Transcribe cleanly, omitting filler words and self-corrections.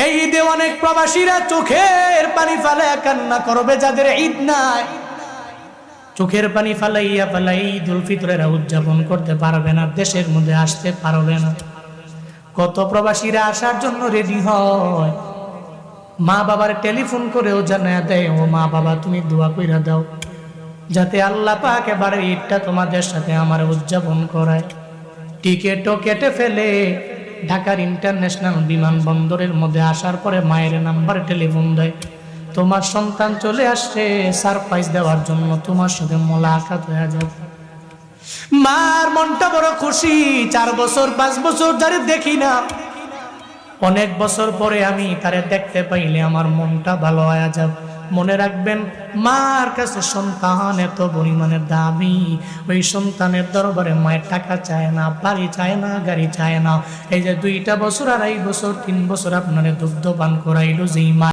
এই ঈদে অনেক প্রবাসীরা চোখের পানি ফেলে কান্না করবে, যাদের ঈদ নাই চোখের পানি ফালাইয়া ফালাই ঈদুল ফিতরেরা উদযাপন করতে পারবে না, দেশের মধ্যে আসতে পারবে না। কত প্রবাসীরা আসার জন্য রেডি হয়, মা বাবার টেলিফোন করেও জানায় দেয়, ও মা বাবা তুমি দোয়া কইরা দাও যাতে আল্লাহ পাক এবারে ঈদটা তোমাদের সাথে আমার উদযাপন করায়। টিকেটও কেটে ফেলে ঢাকার ইন্টারন্যাশনাল বিমানবন্দরের মধ্যে আসার পরে মায়ের নাম্বার টেলিফোন দেয়, তোমার সন্তান চলে আসছে সারপ্রাইজ দেওয়ার জন্য, তোমার সাথে মোলাকাত হয়ে যাবে। মার মনটা বড় খুশি, 4 বছর 5 বছর যারে দেখি না, অনেক বছর পরে আমি তারে দেখতে পাইলে আমার মনটা ভালো হয়ে যাবে। মনে রাখবেন, মার কাছে সন্তান এত পরিমাণে দামি, ওই সন্তানের দরবারে মায়ের টাকা চায় না, বাড়ি চায় না, গাড়ি চায় না। এই যে 2টা বছর 2.5 বছর 3 বছর আপনারে দুগ্ধ পান করাইলো যেই মা,